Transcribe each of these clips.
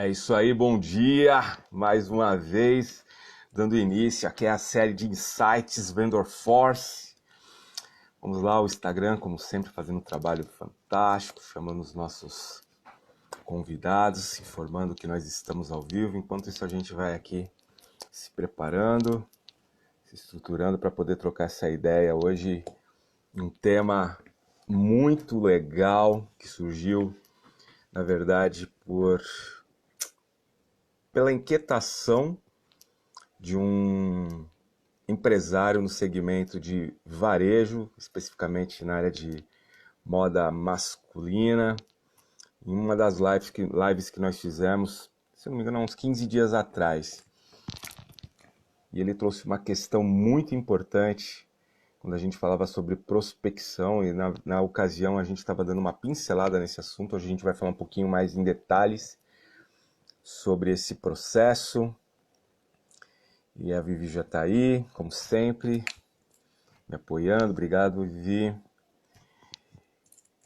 É isso aí, bom dia! Mais uma vez, dando início aqui é a série de Insights Vendor Force. Vamos lá, o Instagram, como sempre, fazendo um trabalho fantástico, chamando os nossos convidados, informando que nós estamos ao vivo. Enquanto isso, a gente vai aqui se preparando, se estruturando para poder trocar essa ideia. Hoje, um tema muito legal que surgiu, na verdade, pela inquietação de um empresário no segmento de varejo, especificamente na área de moda masculina. Em uma das lives que nós fizemos, se não me engano, há uns 15 dias atrás. E ele trouxe uma questão muito importante quando a gente falava sobre prospecção, e na ocasião a gente estava dando uma pincelada nesse assunto. Hoje a gente vai falar um pouquinho mais em detalhes sobre esse processo. E a Vivi já está aí, como sempre, me apoiando. Obrigado, Vivi.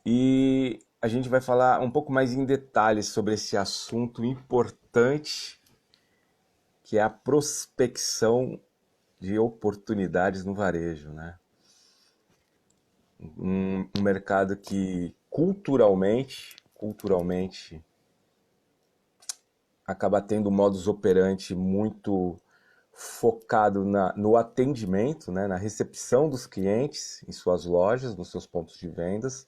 E a gente vai falar um pouco mais em detalhes sobre esse assunto importante, que é a prospecção de oportunidades no varejo, né? Um mercado que culturalmente acaba tendo um modus operandi muito focado no atendimento, né, na recepção dos clientes em suas lojas, nos seus pontos de vendas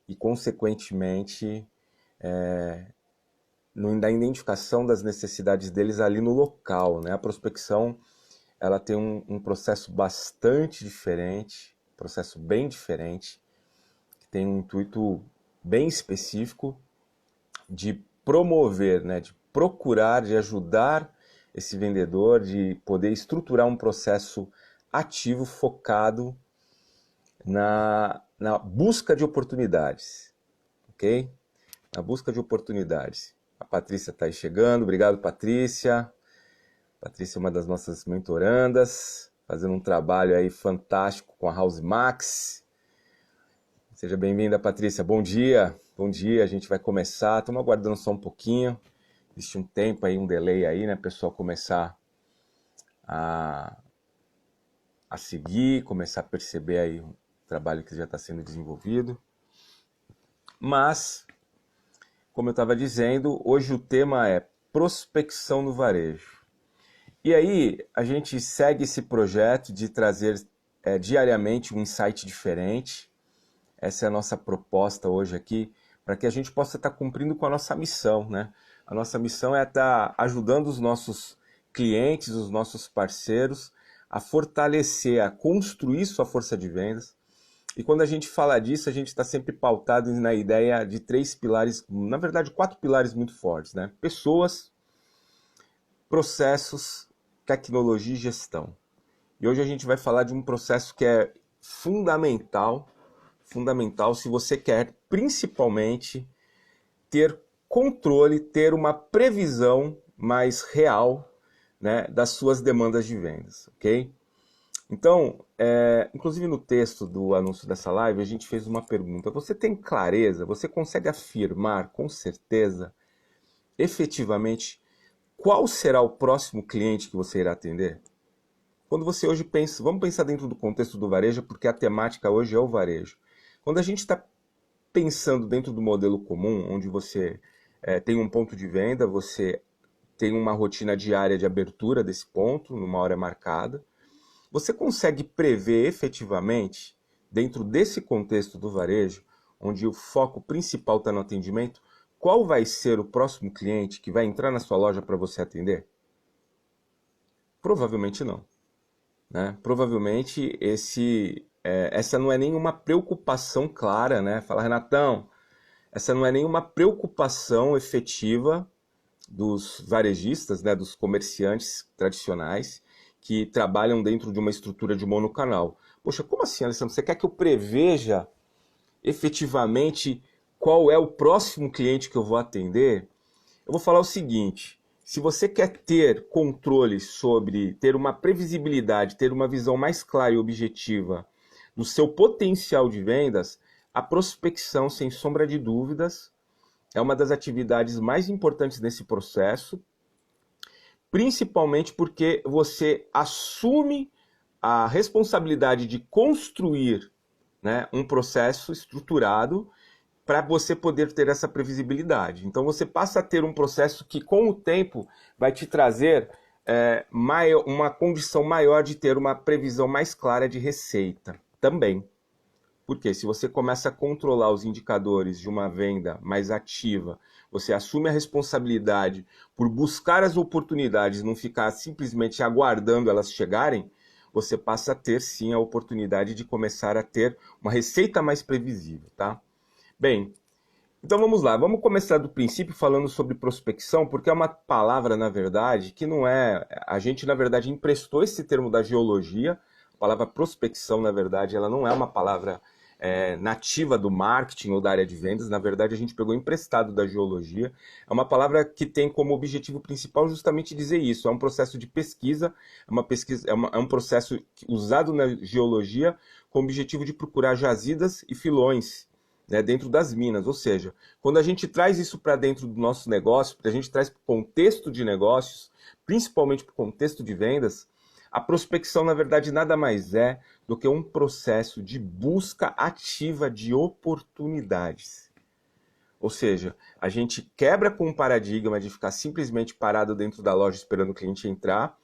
e, consequentemente, na identificação das necessidades deles ali no local, né? A prospecção ela tem um processo bastante diferente, processo bem diferente, que tem um intuito bem específico de promover, né, de procurar, de ajudar esse vendedor, de poder estruturar um processo ativo focado na busca de oportunidades, ok? Na busca de oportunidades. A Patrícia está aí chegando, obrigado, Patrícia. Patrícia é uma das nossas mentorandas, fazendo um trabalho aí fantástico com a House Max. Seja bem-vinda, Patrícia. Bom dia, a gente vai começar. Estamos aguardando só um pouquinho. Existe um tempo aí, um delay aí, né? O pessoal começar a seguir, começar a perceber aí o trabalho que já está sendo desenvolvido. Mas, como eu estava dizendo, hoje o tema é prospecção no varejo. E aí, a gente segue esse projeto de trazer diariamente um insight diferente. Essa é a nossa proposta hoje aqui, para que a gente possa estar cumprindo com a nossa missão, né? A nossa missão é estar ajudando os nossos clientes, os nossos parceiros, a fortalecer, a construir sua força de vendas. E quando a gente fala disso, a gente está sempre pautado na ideia de 3 pilares, na verdade 4 pilares muito fortes, né? Pessoas, processos, tecnologia e gestão. E hoje a gente vai falar de um processo que é fundamental se você quer principalmente ter controle, ter uma previsão mais real, né, das suas demandas de vendas, ok? Então, inclusive no texto do anúncio dessa live, a gente fez uma pergunta. Você tem clareza, você consegue afirmar com certeza, efetivamente, qual será o próximo cliente que você irá atender? Quando você hoje pensa, vamos pensar dentro do contexto do varejo, porque a temática hoje é o varejo. Quando a gente está pensando dentro do modelo comum, onde você tem um ponto de venda, você tem uma rotina diária de abertura desse ponto, numa hora marcada, você consegue prever efetivamente, dentro desse contexto do varejo, onde o foco principal está no atendimento, qual vai ser o próximo cliente que vai entrar na sua loja para você atender? Provavelmente não, né? Provavelmente essa não é nenhuma preocupação clara, né? Fala, Renatão, essa não é nenhuma preocupação efetiva dos varejistas, né, dos comerciantes tradicionais que trabalham dentro de uma estrutura de monocanal. Poxa, como assim, Alessandro? Você quer que eu preveja efetivamente qual é o próximo cliente que eu vou atender? Eu vou falar o seguinte: se você quer ter controle sobre, ter uma previsibilidade, ter uma visão mais clara e objetiva do seu potencial de vendas, a prospecção, sem sombra de dúvidas, é uma das atividades mais importantes nesse processo, principalmente porque você assume a responsabilidade de construir, né, um processo estruturado para você poder ter essa previsibilidade. Então você passa a ter um processo que com o tempo vai te trazer uma condição maior de ter uma previsão mais clara de receita também. Porque se você começa a controlar os indicadores de uma venda mais ativa, você assume a responsabilidade por buscar as oportunidades, não ficar simplesmente aguardando elas chegarem, você passa a ter sim a oportunidade de começar a ter uma receita mais previsível, tá? Bem, então vamos lá, vamos começar do princípio falando sobre prospecção, porque é uma palavra, na verdade, que não é... A gente, na verdade, emprestou esse termo da geologia. A palavra prospecção, na verdade, ela não é uma palavra nativa do marketing ou da área de vendas. Na verdade, a gente pegou emprestado da geologia. É uma palavra que tem como objetivo principal justamente dizer isso. É um processo de pesquisa, é um processo usado na geologia com o objetivo de procurar jazidas e filões, né, dentro das minas. Ou seja, quando a gente traz isso para dentro do nosso negócio, a gente traz para o contexto de negócios, principalmente para o contexto de vendas, a prospecção, na verdade, nada mais é do que um processo de busca ativa de oportunidades. Ou seja, a gente quebra com um paradigma de ficar simplesmente parado dentro da loja esperando o cliente entrar,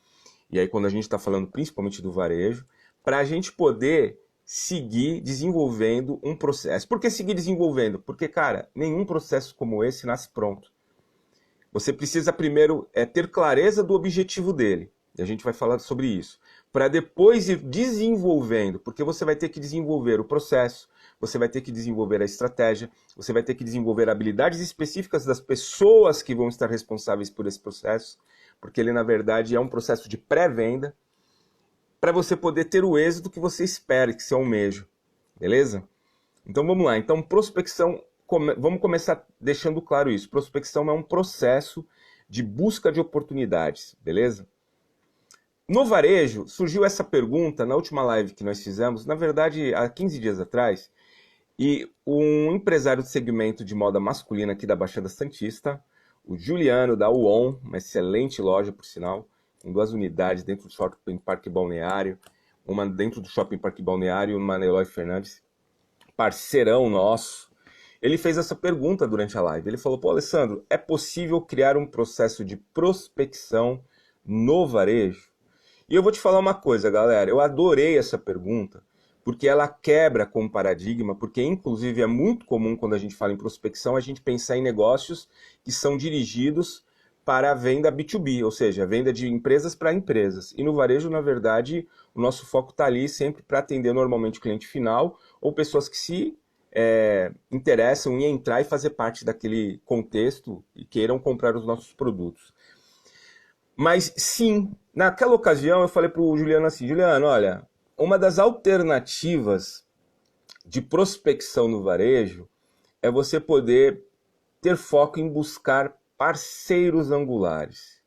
e aí quando a gente está falando principalmente do varejo, para a gente poder seguir desenvolvendo um processo. Por que seguir desenvolvendo? Porque, cara, nenhum processo como esse nasce pronto. Você precisa primeiro ter clareza do objetivo dele. E a gente vai falar sobre isso. Para depois ir desenvolvendo, porque você vai ter que desenvolver o processo, você vai ter que desenvolver a estratégia, você vai ter que desenvolver habilidades específicas das pessoas que vão estar responsáveis por esse processo, porque ele, na verdade, é um processo de pré-venda, para você poder ter o êxito que você espera, que você almeja. Beleza? Então vamos lá. Então, prospecção, vamos começar deixando claro isso. Prospecção é um processo de busca de oportunidades, beleza? No varejo, surgiu essa pergunta na última live que nós fizemos, na verdade, há 15 dias atrás, e um empresário do segmento de moda masculina aqui da Baixada Santista, o Juliano da UON, uma excelente loja, por sinal, com 2 unidades dentro do Shopping Parque Balneário, uma dentro do Shopping Parque Balneário, uma na Eloy Fernandes, parceirão nosso. Ele fez essa pergunta durante a live. Ele falou, pô, Alessandro, é possível criar um processo de prospecção no varejo? E eu vou te falar uma coisa, galera, eu adorei essa pergunta, porque ela quebra com o paradigma, porque inclusive é muito comum quando a gente fala em prospecção, a gente pensar em negócios que são dirigidos para a venda B2B, ou seja, a venda de empresas para empresas. E no varejo, na verdade, o nosso foco está ali sempre para atender normalmente o cliente final ou pessoas que se interessam em entrar e fazer parte daquele contexto e queiram comprar os nossos produtos. Mas sim, naquela ocasião eu falei para o Juliano assim, Juliano, olha, uma das alternativas de prospecção no varejo é você poder ter foco em buscar parceiros angulares.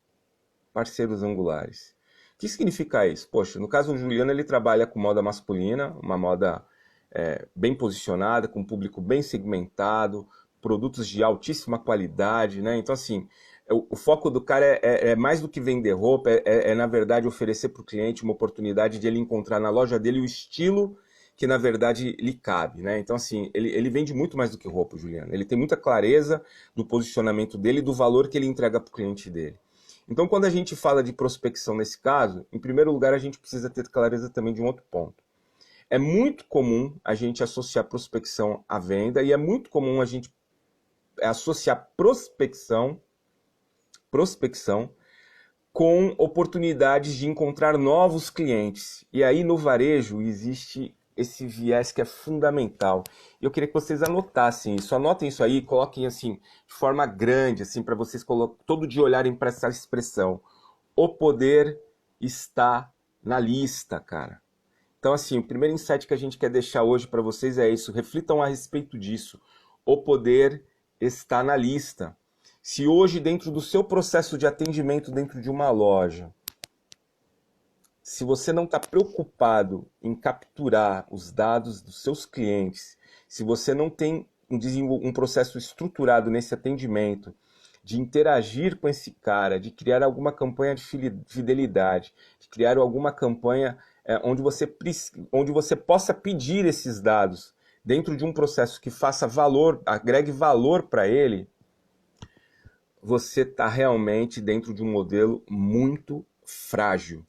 Parceiros angulares. O que significa isso? Poxa, no caso do Juliano, ele trabalha com moda masculina, uma moda bem posicionada, com um público bem segmentado, produtos de altíssima qualidade, né? Então, assim, o foco do cara é mais do que vender roupa, na verdade, oferecer para o cliente uma oportunidade de ele encontrar na loja dele o estilo que, na verdade, lhe cabe, né? Então, assim, ele vende muito mais do que roupa, Juliano. Ele tem muita clareza do posicionamento dele e do valor que ele entrega para o cliente dele. Então, quando a gente fala de prospecção nesse caso, em primeiro lugar, a gente precisa ter clareza também de um outro ponto. É muito comum a gente associar prospecção à venda e é muito comum a gente associar prospecção com oportunidades de encontrar novos clientes. E aí no varejo existe esse viés que é fundamental. Eu queria que vocês anotassem isso. Anotem isso aí, coloquem assim de forma grande, assim, para vocês todo dia olharem para essa expressão. O poder está na lista, cara. Então, assim, o primeiro insight que a gente quer deixar hoje para vocês é isso. Reflitam a respeito disso. O poder está na lista. Se hoje, dentro do seu processo de atendimento dentro de uma loja, se você não está preocupado em capturar os dados dos seus clientes, se você não tem um processo estruturado nesse atendimento, de interagir com esse cara, de criar alguma campanha de fidelidade, de criar alguma campanha onde você possa pedir esses dados dentro de um processo que faça valor, agregue valor para ele, você está realmente dentro de um modelo muito frágil.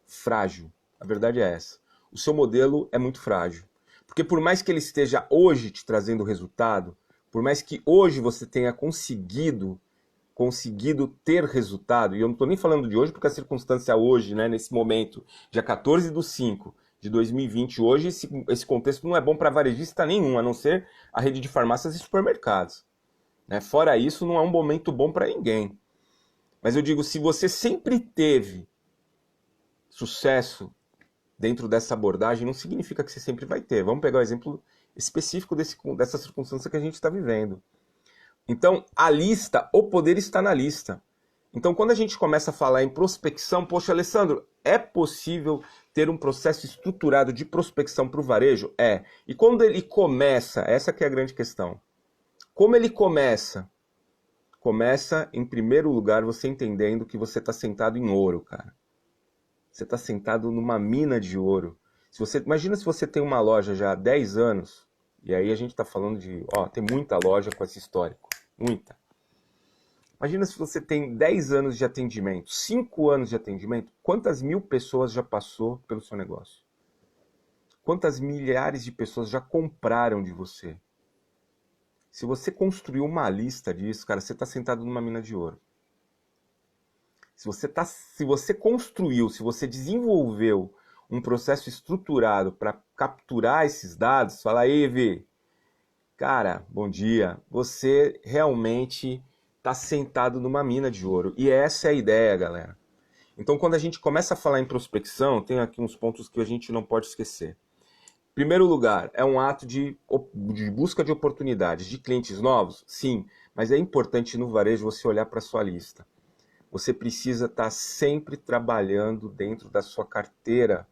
Frágil. A verdade é essa. O seu modelo é muito frágil. Porque por mais que ele esteja hoje te trazendo resultado, por mais que hoje você tenha conseguido ter resultado, e eu não estou nem falando de hoje porque a circunstância hoje, né, nesse momento, dia 14/5 de 2020, hoje esse contexto não é bom para varejista nenhum, a não ser a rede de farmácias e supermercados. Né? Fora isso, não é um momento bom para ninguém. Mas eu digo, se você sempre teve sucesso dentro dessa abordagem, não significa que você sempre vai ter. Vamos pegar o exemplo específico dessa circunstância que a gente está vivendo. Então, a lista, o poder está na lista. Então, quando a gente começa a falar em prospecção, poxa, Alessandro, é possível ter um processo estruturado de prospecção para o varejo? É. E quando ele começa, essa que é a grande questão. Como ele começa? Começa, em primeiro lugar, você entendendo que você está sentado em ouro, cara. Você está sentado numa mina de ouro. Imagina se você tem uma loja já há 10 anos, e aí a gente está falando de... tem muita loja com esse histórico. Muita. Imagina se você tem 10 anos de atendimento, 5 anos de atendimento, quantas mil pessoas já passou pelo seu negócio? Quantas milhares de pessoas já compraram de você? Se você construiu uma lista disso, cara, você está sentado numa mina de ouro. Se você construiu, se você desenvolveu um processo estruturado para capturar esses dados, fala aí, Evi, cara, bom dia, você realmente está sentado numa mina de ouro. E essa é a ideia, galera. Então, quando a gente começa a falar em prospecção, tem aqui uns pontos que a gente não pode esquecer. Em primeiro lugar, é um ato de busca de oportunidades, de clientes novos? Sim, mas é importante no varejo você olhar para a sua lista. Você precisa estar sempre trabalhando dentro da sua carteira.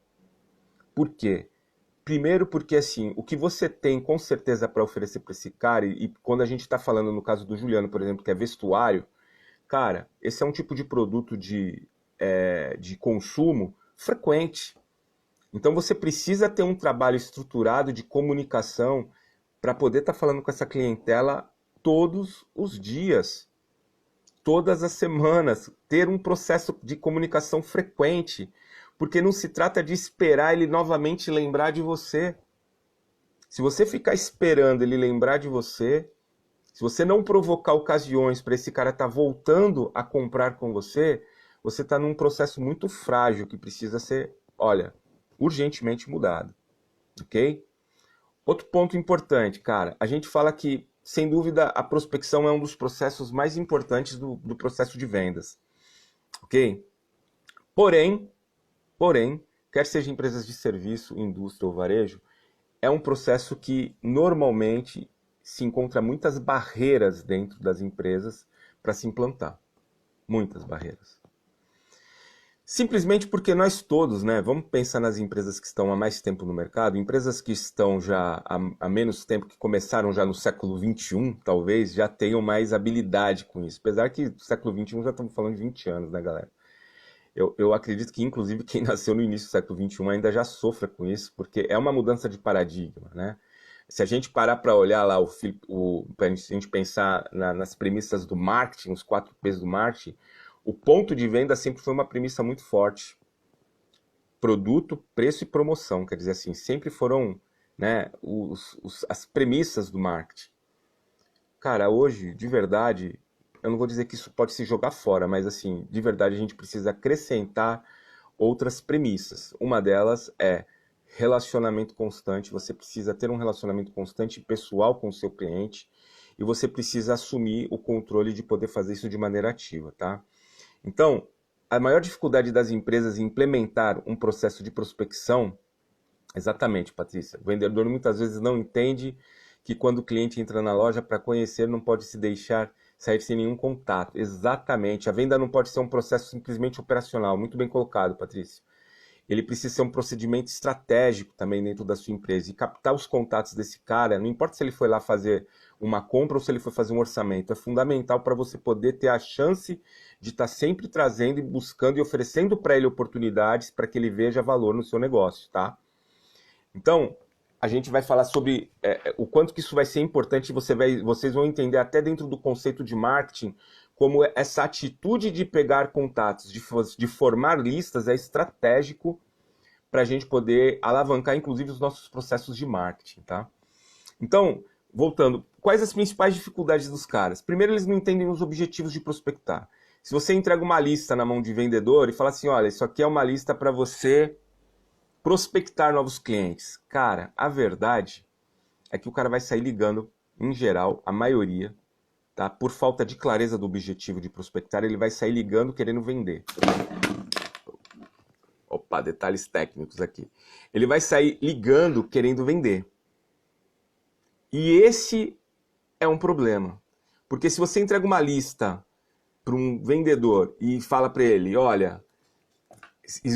Por quê? Primeiro porque, assim, o que você tem com certeza para oferecer para esse cara, e quando a gente está falando no caso do Juliano, por exemplo, que é vestuário, cara, esse é um tipo de produto de consumo frequente. Então você precisa ter um trabalho estruturado de comunicação para poder estar falando com essa clientela todos os dias, todas as semanas, ter um processo de comunicação frequente, porque não se trata de esperar ele novamente lembrar de você. Se você ficar esperando ele lembrar de você, se você não provocar ocasiões para esse cara estar voltando a comprar com você, você está num processo muito frágil que precisa ser, urgentemente mudado, ok? Outro ponto importante, cara, a gente fala que, sem dúvida, a prospecção é um dos processos mais importantes do processo de vendas, ok? Porém, quer seja empresas de serviço, indústria ou varejo, é um processo que normalmente se encontra muitas barreiras dentro das empresas para se implantar, muitas barreiras. Simplesmente porque nós todos, né, vamos pensar nas empresas que estão há mais tempo no mercado, empresas que estão já há menos tempo, que começaram já no século XXI, talvez, já tenham mais habilidade com isso. Apesar que no século XXI já estamos falando de 20 anos, né, galera? Eu acredito que, inclusive, quem nasceu no início do século XXI ainda já sofra com isso, porque é uma mudança de paradigma, né? Se a gente parar para olhar lá, para a gente pensar nas premissas do marketing, os 4 P's do marketing, o ponto de venda sempre foi uma premissa muito forte. Produto, preço e promoção, quer dizer assim, sempre foram, né, as premissas do marketing. Cara, hoje, de verdade, eu não vou dizer que isso pode se jogar fora, mas assim, de verdade a gente precisa acrescentar outras premissas. Uma delas é relacionamento constante, você precisa ter um relacionamento constante e pessoal com o seu cliente, e você precisa assumir o controle de poder fazer isso de maneira ativa, tá? Então, a maior dificuldade das empresas em implementar um processo de prospecção, exatamente, Patrícia, o vendedor muitas vezes não entende que quando o cliente entra na loja para conhecer, não pode se deixar sair sem nenhum contato. Exatamente, a venda não pode ser um processo simplesmente operacional, muito bem colocado, Patrícia. ele precisa ser um procedimento estratégico também dentro da sua empresa e captar os contatos desse cara, não importa se ele foi lá fazer uma compra ou se ele foi fazer um orçamento, é fundamental para você poder ter a chance de estar sempre trazendo e buscando e oferecendo para ele oportunidades para que ele veja valor no seu negócio, tá? Então, a gente vai falar sobre o quanto que isso vai ser importante, vocês vão entender até dentro do conceito de marketing, como essa atitude de pegar contatos, de formar listas é estratégico para a gente poder alavancar, inclusive, os nossos processos de marketing, tá? Então, voltando, quais as principais dificuldades dos caras? Primeiro, eles não entendem os objetivos de prospectar. Se você entrega uma lista na mão de vendedor e fala assim, olha, isso aqui é uma lista para você prospectar novos clientes. Cara, a verdade é que o cara vai sair ligando, em geral, a maioria, tá? Por falta de clareza do objetivo de prospectar, ele vai sair ligando querendo vender. Opa, detalhes técnicos aqui. Ele vai sair ligando querendo vender. E esse é um problema. Porque se você entrega uma lista para um vendedor e fala para ele, olha,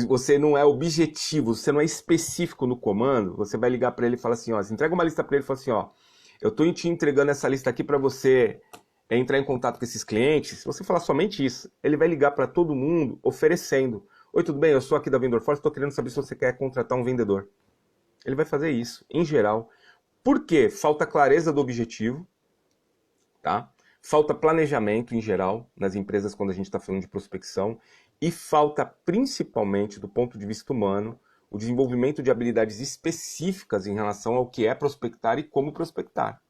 você não é objetivo, você não é específico no comando, você vai ligar para ele e falar assim, ó, você entrega uma lista para ele e fala assim, ó, eu estou te entregando essa lista aqui para você entrar em contato com esses clientes. Se você falar somente isso, ele vai ligar para todo mundo oferecendo. Oi, tudo bem? Eu sou aqui da Vendor Force, estou querendo saber se você quer contratar um vendedor. Ele vai fazer isso, em geral. Por quê? Falta clareza do objetivo, tá? Falta planejamento, em geral, nas empresas quando a gente está falando de prospecção. E falta, principalmente, do ponto de vista humano, o desenvolvimento de habilidades específicas em relação ao que é prospectar e como prospectar.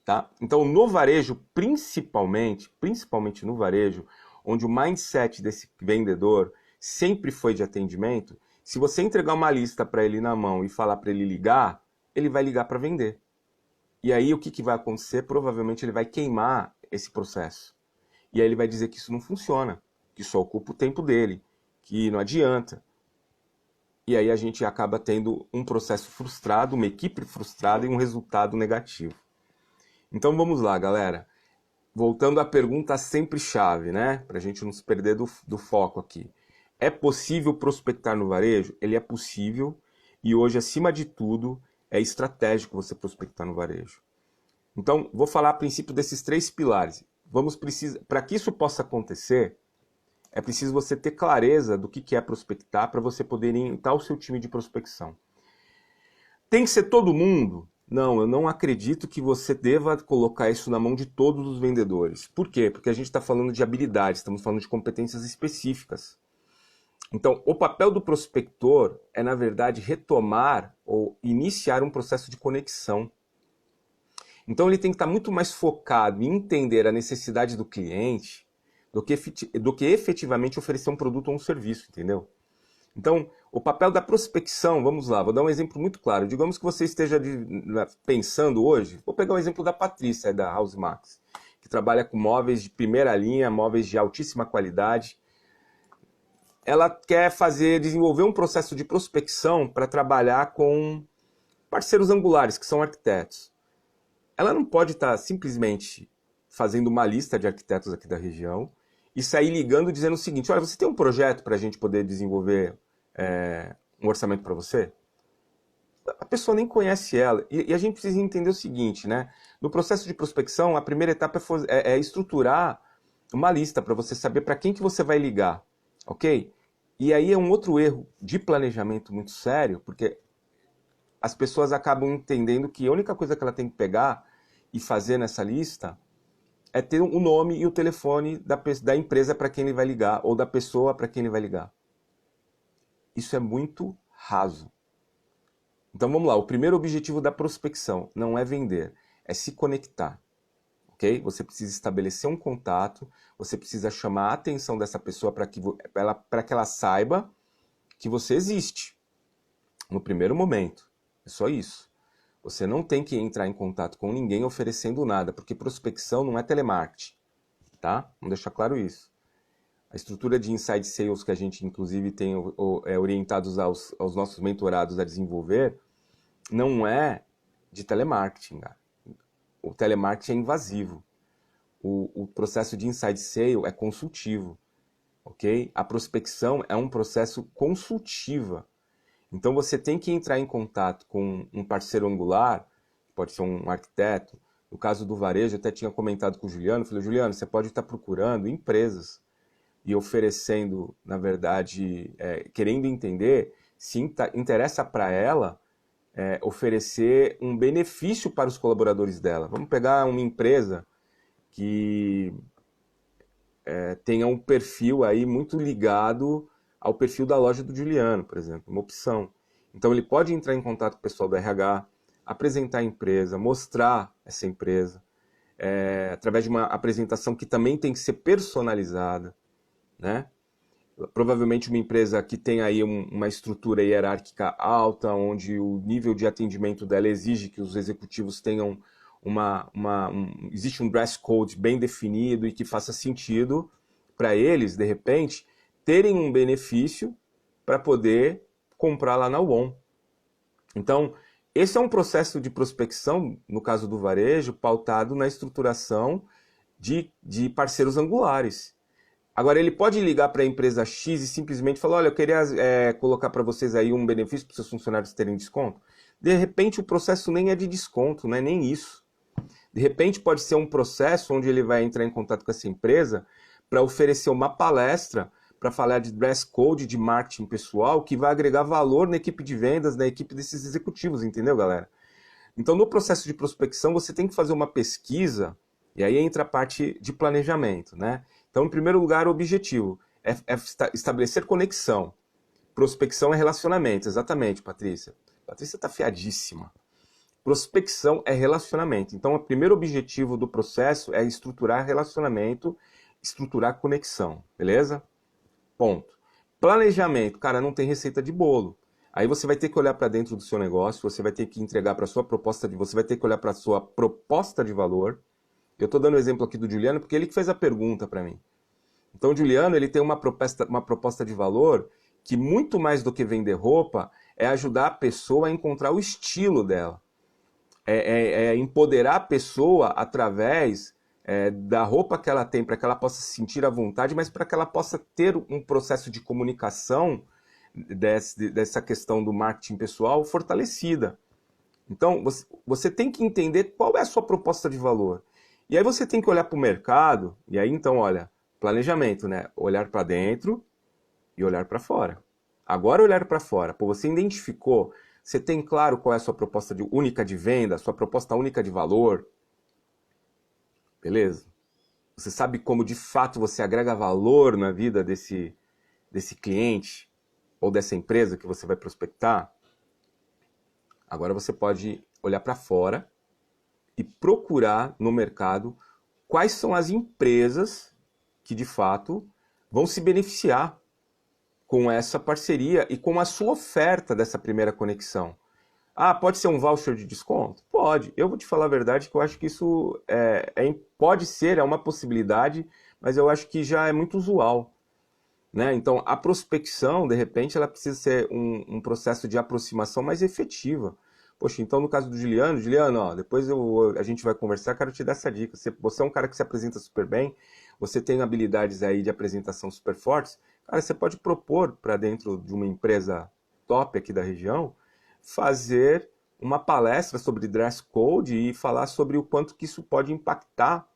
Tá? Então, no varejo, principalmente no varejo, onde o mindset desse vendedor sempre foi de atendimento, se você entregar uma lista para ele na mão e falar para ele ligar, ele vai ligar para vender. E aí o que vai acontecer? Provavelmente ele vai queimar esse processo. E aí ele vai dizer que isso não funciona, que só ocupa o tempo dele, que não adianta. E aí a gente acaba tendo um processo frustrado, uma equipe frustrada e um resultado negativo. Então vamos lá, galera. Voltando à pergunta sempre chave, né? Para a gente não se perder do foco aqui. É possível prospectar no varejo? Ele é possível e hoje, acima de tudo, é estratégico você prospectar no varejo. Então, vou falar a princípio desses 3 pilares. Para que isso possa acontecer, é preciso você ter clareza do que é prospectar para você poder orientar o seu time de prospecção. Tem que ser todo mundo? Não, eu não acredito que você deva colocar isso na mão de todos os vendedores. Por quê? Porque a gente está falando de habilidades, estamos falando de competências específicas. Então, o papel do prospector é, na verdade, retomar ou iniciar um processo de conexão. Então, ele tem que estar muito mais focado em entender a necessidade do cliente do que efetivamente oferecer um produto ou um serviço, entendeu? Então, o papel da prospecção, vamos lá, vou dar um exemplo muito claro. Digamos que você esteja pensando hoje, vou pegar o exemplo da Patrícia, da House Max, que trabalha com móveis de primeira linha, móveis de altíssima qualidade. Ela quer desenvolver um processo de prospecção para trabalhar com parceiros angulares, que são arquitetos. Ela não pode estar simplesmente fazendo uma lista de arquitetos aqui da região e sair ligando dizendo o seguinte, olha, você tem um projeto para a gente poder desenvolver um orçamento para você? A pessoa nem conhece ela. E a gente precisa entender o seguinte, né? No processo de prospecção, a primeira etapa é estruturar uma lista para você saber para quem que você vai ligar, ok? E aí é um outro erro de planejamento muito sério, porque as pessoas acabam entendendo que a única coisa que ela tem que pegar e fazer nessa lista é ter o nome e o telefone da empresa para quem ele vai ligar, ou da pessoa para quem ele vai ligar. Isso é muito raso. Então vamos lá, o primeiro objetivo da prospecção não é vender, é se conectar. Okay? Você precisa estabelecer um contato, você precisa chamar a atenção dessa pessoa para que ela saiba que você existe no primeiro momento. É só isso. Você não tem que entrar em contato com ninguém oferecendo nada, porque prospecção não é telemarketing, tá? Vamos deixar claro isso. A estrutura de inside sales que a gente, inclusive, tem orientados aos nossos mentorados a desenvolver, não é de telemarketing, cara. O telemarketing é invasivo. O processo de inside sale é consultivo. ok? A prospecção é um processo consultiva. Então você tem que entrar em contato com um parceiro angular, pode ser um arquiteto. No caso do varejo, eu até tinha comentado com o Juliano, falei, Juliano, você pode estar procurando empresas e oferecendo, na verdade, querendo entender se interessa para ela oferecer um benefício para os colaboradores dela. Vamos pegar uma empresa que tenha um perfil aí muito ligado ao perfil da loja do Juliano, por exemplo, uma opção. Então ele pode entrar em contato com o pessoal do RH, apresentar a empresa, mostrar essa empresa, através de uma apresentação que também tem que ser personalizada, né? Provavelmente uma empresa que tem aí uma estrutura hierárquica alta, onde o nível de atendimento dela exige que os executivos tenham existe um dress code bem definido e que faça sentido para eles, de repente, terem um benefício para poder comprar lá na UON. Então, esse é um processo de prospecção, no caso do varejo, pautado na estruturação de parceiros angulares. Agora, ele pode ligar para a empresa X e simplesmente falar, olha, eu queria colocar para vocês aí um benefício para os seus funcionários terem desconto. De repente, o processo nem é de desconto, não é nem isso. De repente, pode ser um processo onde ele vai entrar em contato com essa empresa para oferecer uma palestra para falar de dress code, de marketing pessoal, que vai agregar valor na equipe de vendas, na equipe desses executivos, entendeu, galera? Então, no processo de prospecção, você tem que fazer uma pesquisa, e aí entra a parte de planejamento, né? Então, em primeiro lugar, o objetivo é estabelecer conexão. Prospecção é relacionamento, exatamente, Patrícia. Patrícia está afiadíssima. Prospecção é relacionamento. Então, o primeiro objetivo do processo é estruturar relacionamento, estruturar conexão, beleza? Ponto. Planejamento, cara, não tem receita de bolo. Aí você vai ter que olhar para dentro do seu negócio, você vai ter que entregar para sua proposta você vai ter que olhar para a sua proposta de valor. Eu estou dando o exemplo aqui do Juliano porque ele que fez a pergunta para mim. Então o Juliano, ele tem uma proposta de valor que muito mais do que vender roupa é ajudar a pessoa a encontrar o estilo dela. É empoderar a pessoa através da roupa que ela tem, para que ela possa se sentir à vontade, mas para que ela possa ter um processo de comunicação dessa questão do marketing pessoal fortalecida. Então, você tem que entender qual é a sua proposta de valor. E aí você tem que olhar para o mercado, e aí então, olha, planejamento, né? Olhar para dentro e olhar para fora. Agora olhar para fora. Pô, você identificou, você tem claro qual é a sua proposta única de venda, sua proposta única de valor. Beleza? Você sabe como de fato você agrega valor na vida desse cliente ou dessa empresa que você vai prospectar? Agora você pode olhar para fora e procurar no mercado quais são as empresas que de fato vão se beneficiar com essa parceria e com a sua oferta dessa primeira conexão. Ah, pode ser um voucher de desconto? Pode. Eu vou te falar a verdade que eu acho que isso pode ser, é uma possibilidade, mas eu acho que já é muito usual. Né? Então, a prospecção, de repente, ela precisa ser um processo de aproximação mais efetiva. Poxa, então no caso do Juliano, ó, depois a gente vai conversar, quero te dar essa dica. Você é um cara que se apresenta super bem, você tem habilidades aí de apresentação super fortes, cara, você pode propor para dentro de uma empresa top aqui da região, fazer uma palestra sobre dress code e falar sobre o quanto que isso pode impactar,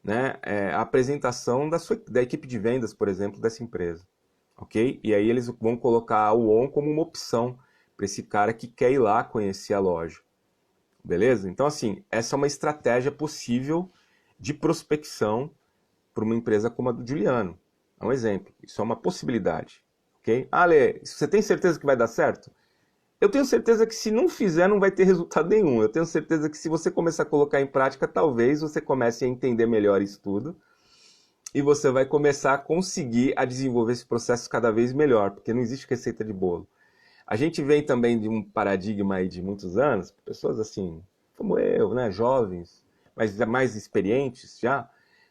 né, a apresentação da equipe de vendas, por exemplo, dessa empresa. Ok? E aí eles vão colocar a UON como uma opção para esse cara que quer ir lá conhecer a loja. Beleza? Então, assim, essa é uma estratégia possível de prospecção para uma empresa como a do Juliano. É um exemplo. Isso é uma possibilidade. Ok? Ah, Lê, você tem certeza que vai dar certo? Eu tenho certeza que se não fizer, não vai ter resultado nenhum. Eu tenho certeza que se você começar a colocar em prática, talvez você comece a entender melhor isso tudo e você vai começar a conseguir a desenvolver esse processo cada vez melhor, porque não existe receita de bolo. A gente vem também de um paradigma aí de muitos anos, pessoas assim, como eu, né, jovens, mas mais experientes já,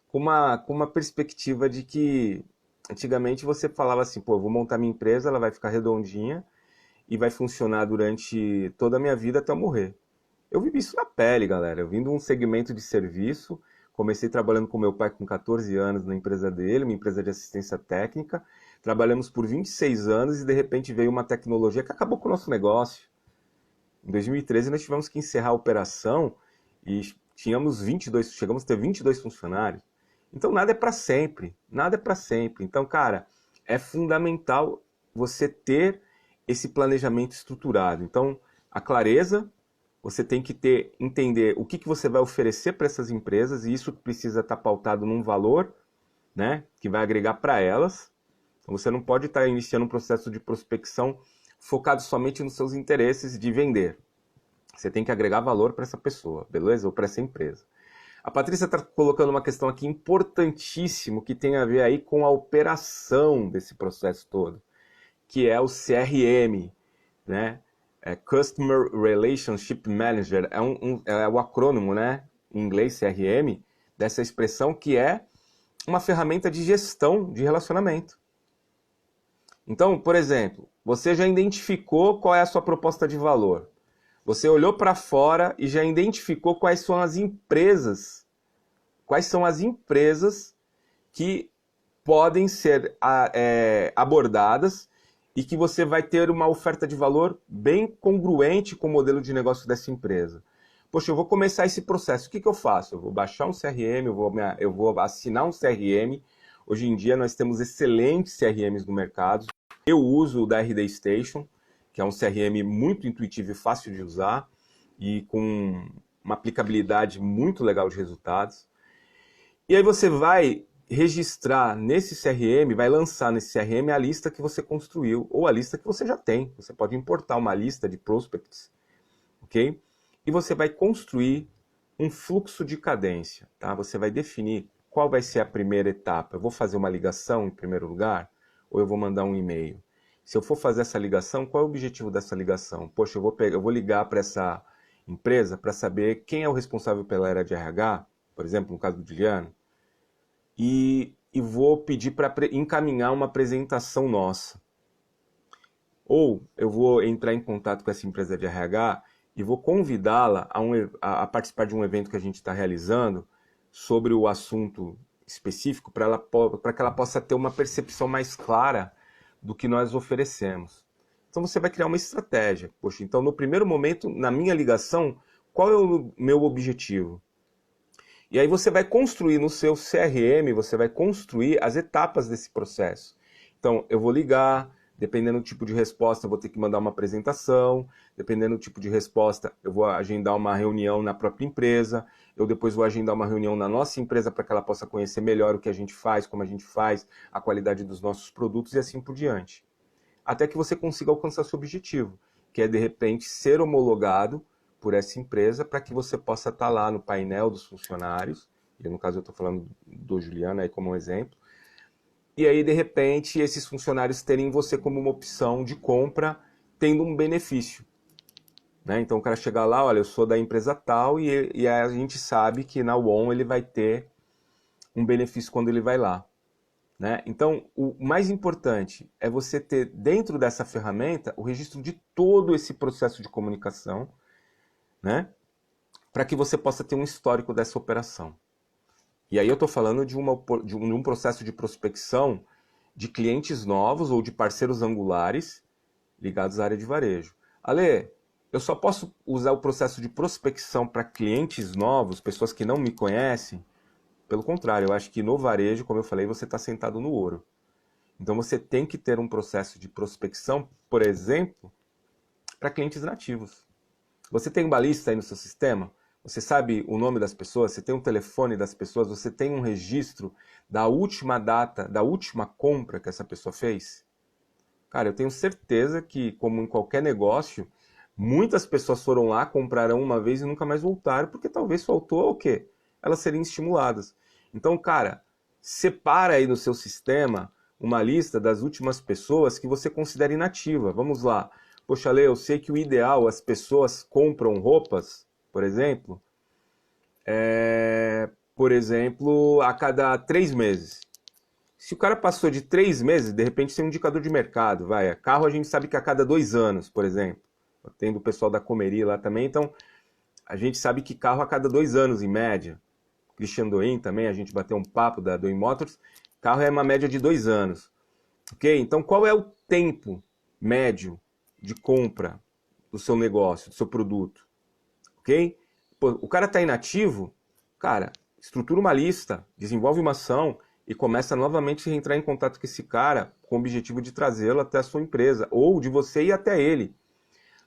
com uma perspectiva de que antigamente você falava assim, pô, eu vou montar minha empresa, ela vai ficar redondinha, e vai funcionar durante toda a minha vida até eu morrer. Eu vivi isso na pele, galera. Eu vim de um segmento de serviço, Comecei trabalhando com meu pai com 14 anos na empresa dele, uma empresa de assistência técnica. Trabalhamos por 26 anos e de repente veio uma tecnologia que acabou com o nosso negócio. Em 2013 nós tivemos que encerrar a operação e chegamos a ter 22 funcionários. Então nada é para sempre, nada é para sempre. Então, cara, é fundamental você ter esse planejamento estruturado. Então, a clareza, você tem que entender o que você vai oferecer para essas empresas, e isso precisa estar pautado num valor, né, que vai agregar para elas. Então, você não pode estar iniciando um processo de prospecção focado somente nos seus interesses de vender. Você tem que agregar valor para essa pessoa, beleza? Ou para essa empresa. A Patrícia está colocando uma questão aqui importantíssima que tem a ver aí com a operação desse processo todo, que é o CRM, né? Customer Relationship Manager, é o acrônimo, né, em inglês CRM, dessa expressão que é uma ferramenta de gestão de relacionamento. Então, por exemplo, você já identificou qual é a sua proposta de valor. Você olhou para fora e já identificou quais são as empresas que podem ser abordadas e que você vai ter uma oferta de valor bem congruente com o modelo de negócio dessa empresa. Poxa, eu vou começar esse processo, o que eu faço? Eu vou baixar um CRM, eu vou assinar um CRM. Hoje em dia nós temos excelentes CRMs no mercado. Eu uso o da RD Station, que é um CRM muito intuitivo e fácil de usar e com uma aplicabilidade muito legal de resultados. E aí você vai registrar nesse CRM, vai lançar nesse CRM a lista que você construiu ou a lista que você já tem. Você pode importar uma lista de prospects, ok? E você vai construir um fluxo de cadência, tá? Você vai definir qual vai ser a primeira etapa. Eu vou fazer uma ligação em primeiro lugar ou eu vou mandar um e-mail? Se eu for fazer essa ligação, qual é o objetivo dessa ligação? Poxa, eu vou ligar para essa empresa para saber quem é o responsável pela área de RH, por exemplo, no caso do Juliano, e vou pedir para encaminhar uma apresentação nossa. Ou eu vou entrar em contato com essa empresa de RH e vou convidá-la a participar de um evento que a gente está realizando sobre o assunto específico para que ela possa ter uma percepção mais clara do que nós oferecemos. Então você vai criar uma estratégia. Poxa, então no primeiro momento, na minha ligação, qual é o meu objetivo? E aí você vai construir no seu CRM, você vai construir as etapas desse processo. Então, eu vou ligar, dependendo do tipo de resposta, eu vou ter que mandar uma apresentação, dependendo do tipo de resposta, eu vou agendar uma reunião na própria empresa, eu depois vou agendar uma reunião na nossa empresa para que ela possa conhecer melhor o que a gente faz, como a gente faz, a qualidade dos nossos produtos e assim por diante. Até que você consiga alcançar seu objetivo, que é, de repente, ser homologado por essa empresa para que você possa estar lá no painel dos funcionários, e no caso eu estou falando do Juliano aí como um exemplo, e aí de repente esses funcionários terem você como uma opção de compra, tendo um benefício. Né? Então o cara chegar lá, olha, eu sou da empresa tal, e a gente sabe que na UON ele vai ter um benefício quando ele vai lá. Né? Então o mais importante é você ter dentro dessa ferramenta o registro de todo esse processo de comunicação, né? Para que você possa ter um histórico dessa operação. E aí eu estou falando de um processo de prospecção de clientes novos ou de parceiros angulares ligados à área de varejo. Ale, eu só posso usar o processo de prospecção para clientes novos, pessoas que não me conhecem? Pelo contrário, eu acho que no varejo, como eu falei, você está sentado no ouro. Então você tem que ter um processo de prospecção, por exemplo, para clientes nativos. Você tem uma lista aí no seu sistema? Você sabe o nome das pessoas? Você tem um telefone das pessoas? Você tem um registro da última data, da última compra que essa pessoa fez? Cara, eu tenho certeza que, como em qualquer negócio, muitas pessoas foram lá, compraram uma vez e nunca mais voltaram, porque talvez faltou o quê? Elas serem estimuladas. Então, cara, separa aí no seu sistema uma lista das últimas pessoas que você considera inativa. Vamos lá. Poxa, Lê, eu sei que o ideal, as pessoas compram roupas, por exemplo, a cada 3 meses. Se o cara passou de 3 meses, de repente tem um indicador de mercado. Carro a gente sabe que a cada 2 anos, por exemplo. Tem do pessoal da Comeria lá também, então a gente sabe que carro a cada 2 anos, em média. Christian Doin também, a gente bateu um papo da Doin Motors, carro é uma média de 2 anos. Ok? Então, qual é o tempo médio de compra do seu negócio, do seu produto? Ok? Pô, o cara está inativo, cara, estrutura uma lista, desenvolve uma ação e começa novamente a entrar em contato com esse cara com o objetivo de trazê-lo até a sua empresa, ou de você ir até ele.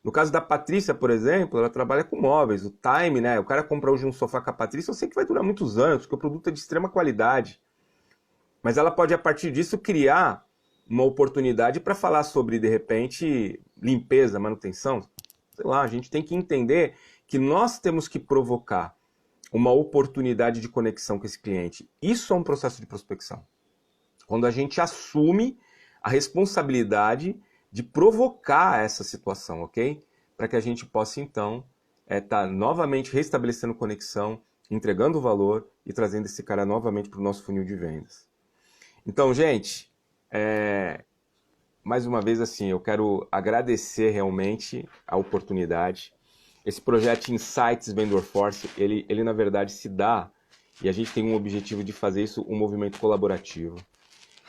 No caso da Patrícia, por exemplo, ela trabalha com móveis, o time, né? O cara compra hoje um sofá com a Patrícia, eu sei que vai durar muitos anos, porque o produto é de extrema qualidade. Mas ela pode, a partir disso, criar uma oportunidade para falar sobre, de repente, limpeza, manutenção. Sei lá, a gente tem que entender que nós temos que provocar uma oportunidade de conexão com esse cliente. Isso é um processo de prospecção. Quando a gente assume a responsabilidade de provocar essa situação, ok? Para que a gente possa, então, estar novamente restabelecendo conexão, entregando valor e trazendo esse cara novamente para o nosso funil de vendas. Então, gente, mais uma vez, assim, eu quero agradecer realmente a oportunidade. Esse projeto Insights Vendor Force, ele na verdade se dá, e a gente tem um objetivo de fazer isso um movimento colaborativo.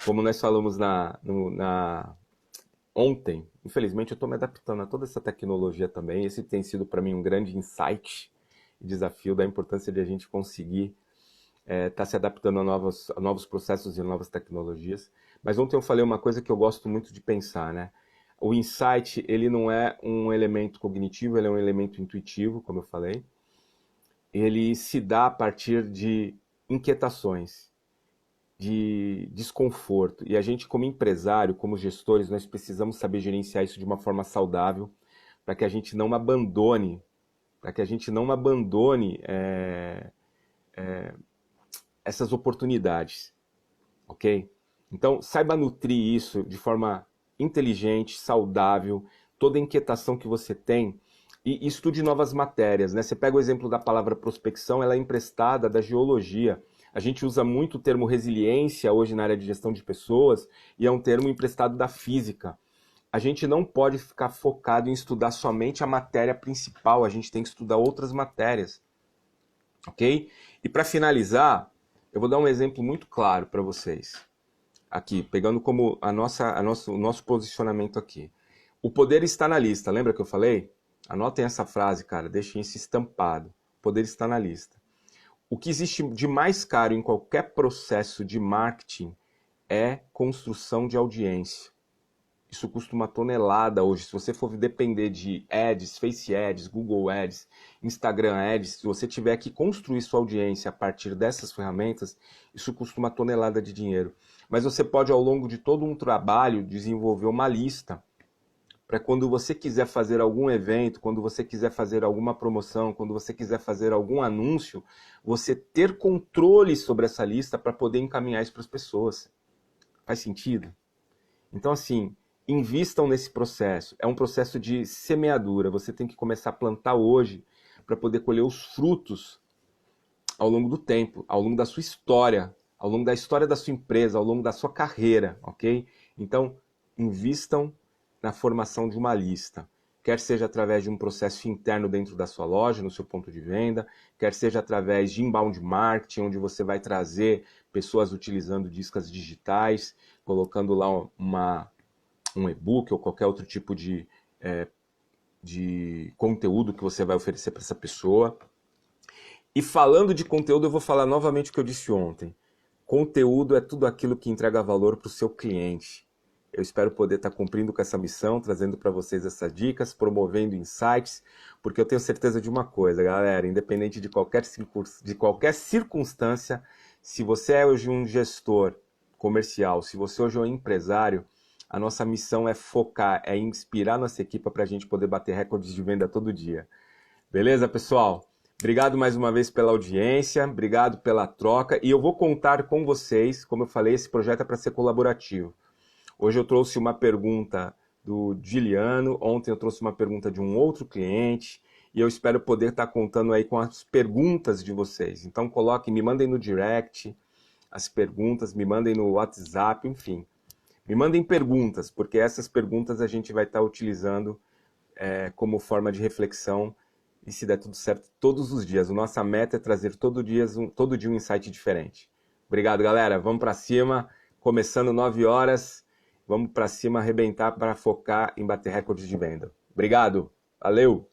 Como nós falamos ontem, infelizmente eu estou me adaptando a toda essa tecnologia também. Esse tem sido para mim um grande insight e desafio da importância de a gente conseguir estar se adaptando a novos processos e novas tecnologias. Mas ontem eu falei uma coisa que eu gosto muito de pensar, né? O insight, ele não é um elemento cognitivo, ele é um elemento intuitivo, como eu falei. Ele se dá a partir de inquietações, de desconforto. E a gente, como empresário, como gestores, nós precisamos saber gerenciar isso de uma forma saudável, para que a gente não abandone, essas oportunidades, ok? Então, saiba nutrir isso de forma inteligente, saudável, toda a inquietação que você tem e estude novas matérias, né? Você pega o exemplo da palavra prospecção, ela é emprestada da geologia. A gente usa muito o termo resiliência hoje na área de gestão de pessoas e é um termo emprestado da física. A gente não pode ficar focado em estudar somente a matéria principal, a gente tem que estudar outras matérias, ok? E para finalizar, eu vou dar um exemplo muito claro para vocês. Aqui, pegando como o nosso posicionamento aqui. O poder está na lista, lembra que eu falei? Anotem essa frase, cara, deixem isso estampado. O poder está na lista. O que existe de mais caro em qualquer processo de marketing é construção de audiência. Isso custa uma tonelada hoje. Se você for depender de ads, Face Ads, Google Ads, Instagram Ads, se você tiver que construir sua audiência a partir dessas ferramentas, isso custa uma tonelada de dinheiro. Mas você pode, ao longo de todo um trabalho, desenvolver uma lista para quando você quiser fazer algum evento, quando você quiser fazer alguma promoção, quando você quiser fazer algum anúncio, você ter controle sobre essa lista para poder encaminhar isso para as pessoas. Faz sentido? Então, assim, invistam nesse processo. É um processo de semeadura. Você tem que começar a plantar hoje para poder colher os frutos ao longo do tempo, ao longo da sua história, ao longo da história da sua empresa, ao longo da sua carreira, ok? Então, invistam na formação de uma lista. Quer seja através de um processo interno dentro da sua loja, no seu ponto de venda, quer seja através de inbound marketing, onde você vai trazer pessoas utilizando discas digitais, colocando lá um e-book ou qualquer outro tipo de conteúdo que você vai oferecer para essa pessoa. E falando de conteúdo, eu vou falar novamente o que eu disse ontem. Conteúdo é tudo aquilo que entrega valor para o seu cliente. Eu espero poder estar cumprindo com essa missão, trazendo para vocês essas dicas, promovendo insights, porque eu tenho certeza de uma coisa, galera, independente de qualquer circunstância, se você é hoje um gestor comercial, se você hoje é um empresário, a nossa missão é focar, é inspirar nossa equipe para a gente poder bater recordes de venda todo dia. Beleza, pessoal? Obrigado mais uma vez pela audiência, obrigado pela troca, e eu vou contar com vocês, como eu falei, esse projeto é para ser colaborativo. Hoje eu trouxe uma pergunta do Giliano, ontem eu trouxe uma pergunta de um outro cliente, e eu espero poder estar contando aí com as perguntas de vocês. Então coloquem, me mandem no direct as perguntas, me mandem no WhatsApp, enfim. Me mandem perguntas, porque essas perguntas a gente vai estar utilizando como forma de reflexão e se der tudo certo todos os dias. A nossa meta é trazer todo dia um insight diferente. Obrigado, galera. Vamos para cima. Começando 9 horas. Vamos para cima, arrebentar para focar em bater recordes de venda. Obrigado. Valeu.